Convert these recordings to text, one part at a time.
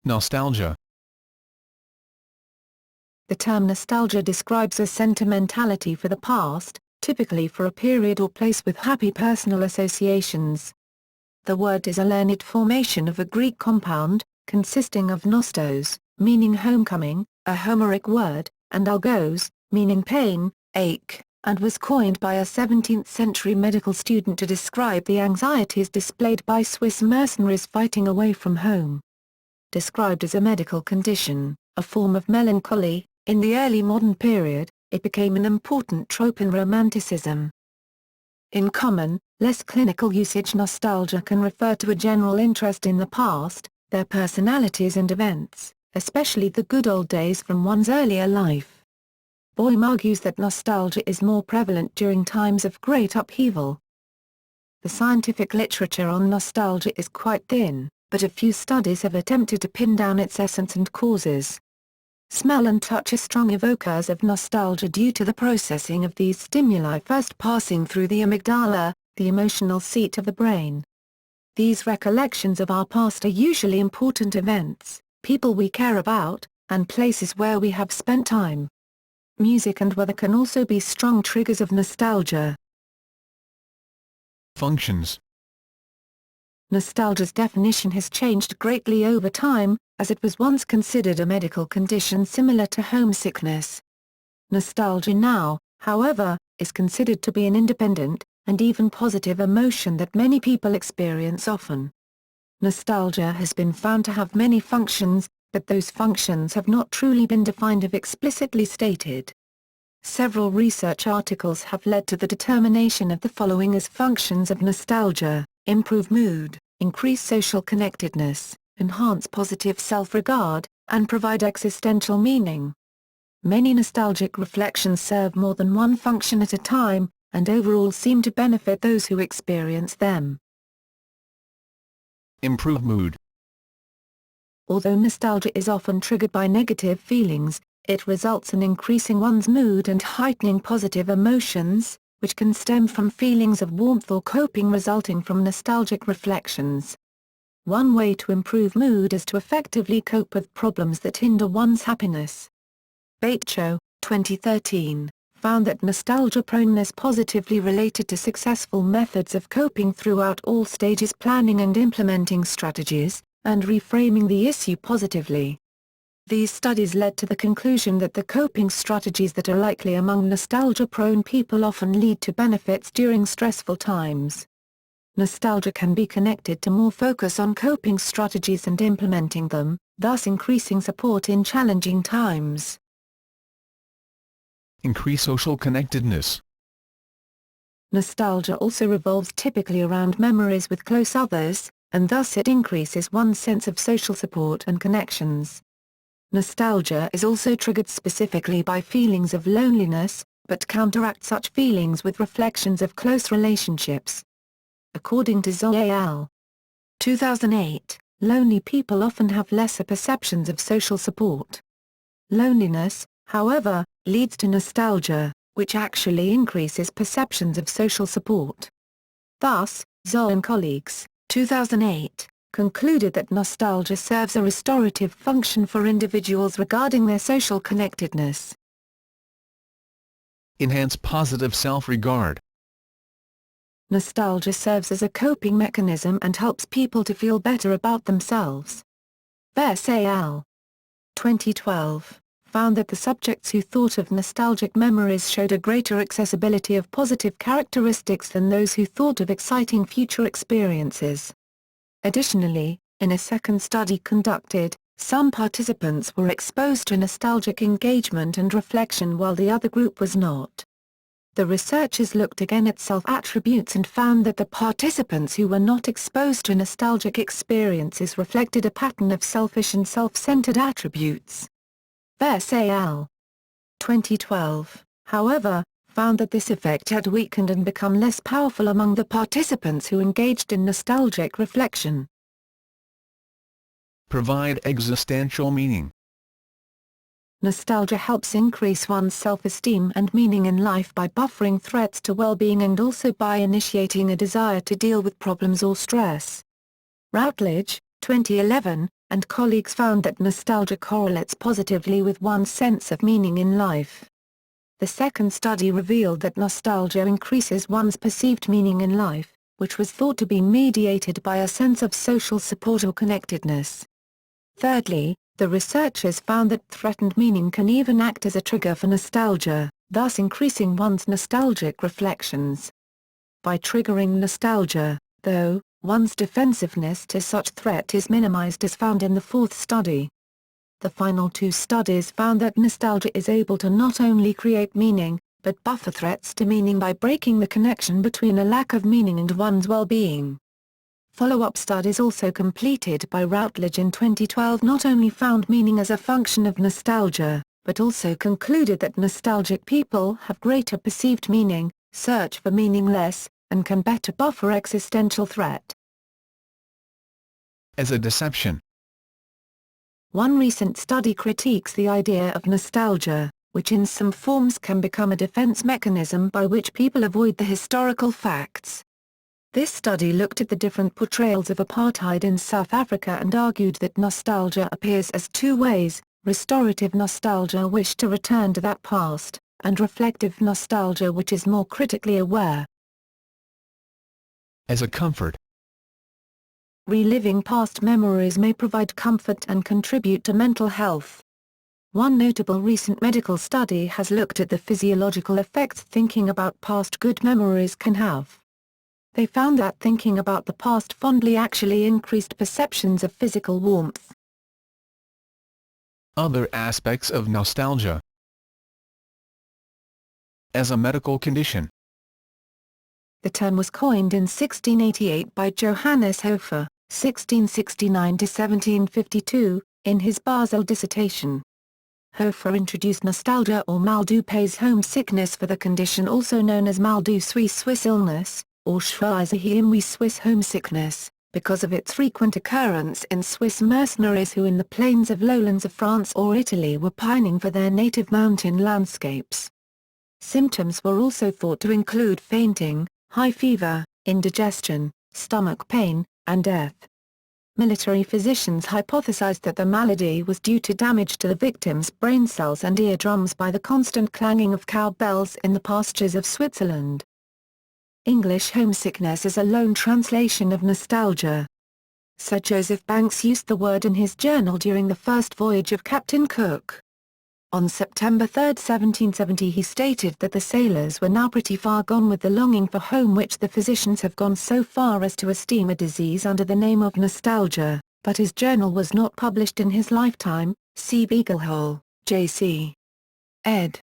Nostalgia. The term nostalgia describes a sentimentality for the past, typically for a period or place with happy personal associations. The word is a learned formation of a Greek compound, consisting of nostos, meaning homecoming, a Homeric word, and ӓλγος, meaning pain, ache, and was coined by a 17th-century medical student to describe the anxieties displayed by Swiss mercenaries fighting away from home. Described as a medical condition, a form of melancholy, in the early modern period, it became an important trope in Romanticism. In common, less clinical usage, nostalgia can refer to a general interest in the past, their personalities and events, especially the good old days from one's earlier life. Boym argues that nostalgia is more prevalent during times of great upheaval. The scientific literature on nostalgia is quite thin, but a few studies have attempted to pin down its essence and causes. Smell and touch are strong evokers of nostalgia due to the processing of these stimuli first passing through the amygdala, the emotional seat of the brain. These recollections of our past are usually important events, people we care about, and places where we have spent time. Music and weather can also be strong triggers of nostalgia. Functions. Nostalgia's definition has changed greatly over time, as it was once considered a medical condition similar to homesickness. Nostalgia now, however, is considered to be an independent, and even positive emotion that many people experience often. Nostalgia has been found to have many functions, but those functions have not truly been defined or explicitly stated. Several research articles have led to the determination of the following as functions of nostalgia: improve mood, increase social connectedness, enhance positive self-regard, and provide existential meaning. Many nostalgic reflections serve more than one function at a time, and overall seem to benefit those who experience them. Improve mood. Although nostalgia is often triggered by negative feelings, it results in increasing one's mood and heightening positive emotions, which can stem from feelings of warmth or coping resulting from nostalgic reflections. One way to improve mood is to effectively cope with problems that hinder one's happiness. Batecho, 2013, found that nostalgia proneness positively related to successful methods of coping throughout all stages, planning and implementing strategies, and reframing the issue positively. These studies led to the conclusion that the coping strategies that are likely among nostalgia-prone people often lead to benefits during stressful times. Nostalgia can be connected to more focus on coping strategies and implementing them, thus increasing support in challenging times. Increase social connectedness. Nostalgia also revolves typically around memories with close others, and thus it increases one's sense of social support and connections. Nostalgia is also triggered specifically by feelings of loneliness, but counteracts such feelings with reflections of close relationships. According to Zoe al. 2008, lonely people often have lesser perceptions of social support. Loneliness, however, leads to nostalgia, which actually increases perceptions of social support. Thus, Zoe and colleagues, 2008, concluded that nostalgia serves a restorative function for individuals regarding their social connectedness. Enhance positive self-regard. Nostalgia serves as a coping mechanism and helps people to feel better about themselves. Verse al. 2012, found that the subjects who thought of nostalgic memories showed a greater accessibility of positive characteristics than those who thought of exciting future experiences. Additionally, in a second study conducted, some participants were exposed to nostalgic engagement and reflection while the other group was not. The researchers looked again at self-attributes and found that the participants who were not exposed to nostalgic experiences reflected a pattern of selfish and self-centered attributes. Verse al. 2012, however, found that this effect had weakened and become less powerful among the participants who engaged in nostalgic reflection. Provide existential meaning. Nostalgia helps increase one's self-esteem and meaning in life by buffering threats to well-being and also by initiating a desire to deal with problems or stress. Routledge, 2011, and colleagues found that nostalgia correlates positively with one's sense of meaning in life. The second study revealed that nostalgia increases one's perceived meaning in life, which was thought to be mediated by a sense of social support or connectedness. Thirdly, the researchers found that threatened meaning can even act as a trigger for nostalgia, thus increasing one's nostalgic reflections. By triggering nostalgia, though, one's defensiveness to such threat is minimized as found in the fourth study. The final two studies found that nostalgia is able to not only create meaning, but buffer threats to meaning by breaking the connection between a lack of meaning and one's well-being. Follow-up studies also completed by Routledge in 2012 not only found meaning as a function of nostalgia, but also concluded that nostalgic people have greater perceived meaning, search for meaning less, and can better buffer existential threat. As a deception. One recent study critiques the idea of nostalgia, which in some forms can become a defense mechanism by which people avoid the historical facts. This study looked at the different portrayals of apartheid in South Africa and argued that nostalgia appears as two ways: restorative nostalgia, wish to return to that past, and reflective nostalgia, which is more critically aware. As a comfort. Reliving past memories may provide comfort and contribute to mental health. One notable recent medical study has looked at the physiological effects thinking about past good memories can have. They found that thinking about the past fondly actually increased perceptions of physical warmth. Other aspects of nostalgia. As a medical condition. The term was coined in 1688 by Johannes Hofer, 1669–1752, in his Basel dissertation. Hofer introduced nostalgia or mal du pays homesickness for the condition also known as mal du Swiss illness, or Schweizer Swiss homesickness, because of its frequent occurrence in Swiss mercenaries who in the plains of lowlands of France or Italy were pining for their native mountain landscapes. Symptoms were also thought to include fainting, high fever, indigestion, stomach pain, and death. Military physicians hypothesized that the malady was due to damage to the victim's brain cells and eardrums by the constant clanging of cowbells in the pastures of Switzerland. English homesickness is a loan translation of nostalgia. Sir Joseph Banks used the word in his journal during the first voyage of Captain Cook. On September 3, 1770 he stated that the sailors were now pretty far gone with the longing for home, which the physicians have gone so far as to esteem a disease under the name of nostalgia, but his journal was not published in his lifetime. See Beaglehole, J.C. ed.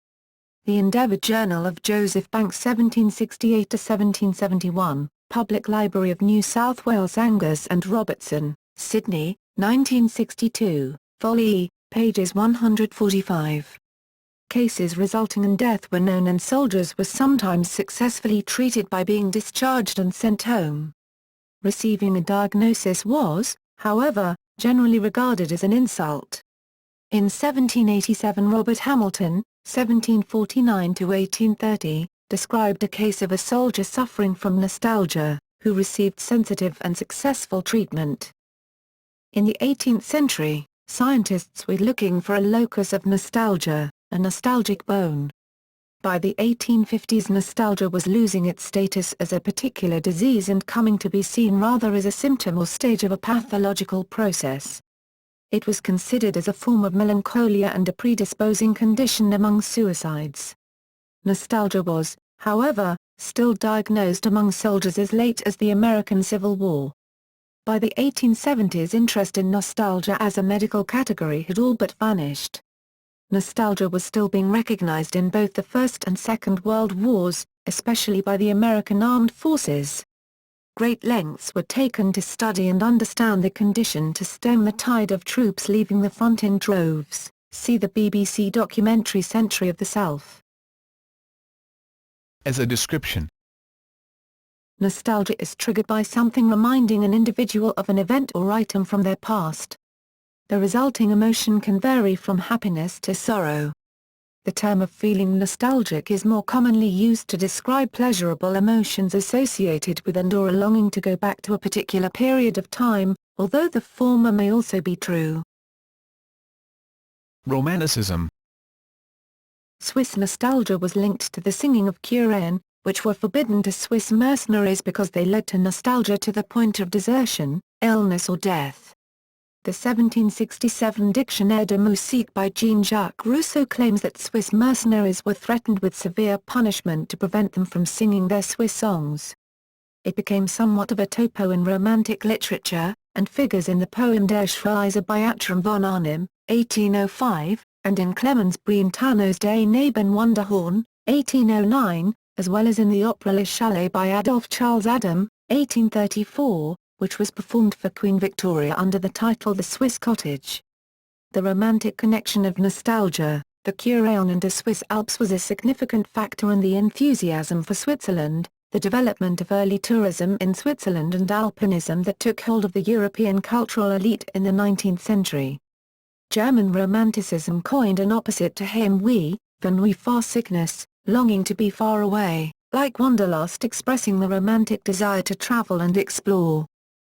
The Endeavour Journal of Joseph Banks 1768–1771, Public Library of New South Wales. Angus and Robertson, Sydney, 1962, Vol. E, pages 145. Cases resulting in death were known and soldiers were sometimes successfully treated by being discharged and sent home. Receiving a diagnosis was, however, generally regarded as an insult. In 1787 Robert Hamilton, 1749–1830, described a case of a soldier suffering from nostalgia, who received sensitive and successful treatment. In the 18th century, scientists were looking for a locus of nostalgia, a nostalgic bone. By the 1850s nostalgia was losing its status as a particular disease and coming to be seen rather as a symptom or stage of a pathological process. It was considered as a form of melancholia and a predisposing condition among suicides. Nostalgia was, however, still diagnosed among soldiers as late as the American Civil War. By the 1870s interest in nostalgia as a medical category had all but vanished. Nostalgia was still being recognized in both the First and Second World Wars, especially by the American Armed Forces. Great lengths were taken to study and understand the condition to stem the tide of troops leaving the front in droves. See the BBC documentary Century of the Self. As a description. Nostalgia is triggered by something reminding an individual of an event or item from their past. The resulting emotion can vary from happiness to sorrow. The term of feeling nostalgic is more commonly used to describe pleasurable emotions associated with and/or a longing to go back to a particular period of time, although the former may also be true. Romanticism. Swiss nostalgia was linked to the singing of Kuren, which were forbidden to Swiss mercenaries because they led to nostalgia to the point of desertion, illness or death. The 1767 Dictionnaire de musique by Jean-Jacques Rousseau claims that Swiss mercenaries were threatened with severe punishment to prevent them from singing their Swiss songs. It became somewhat of a topo in Romantic literature, and figures in the poem Der Schweizer Beatram von Arnim, 1805, and in Clemens Brentano's Des Nebenwunderhorn, 1809, as well as in the opera Le Chalet by Adolphe Charles Adam, 1834, which was performed for Queen Victoria under the title The Swiss Cottage. The romantic connection of nostalgia, the Kuren and the Swiss Alps was a significant factor in the enthusiasm for Switzerland, the development of early tourism in Switzerland and alpinism that took hold of the European cultural elite in the 19th century. German Romanticism coined an opposite to Heimweh, Vernui far sickness, longing to be far away, like wanderlust expressing the romantic desire to travel and explore.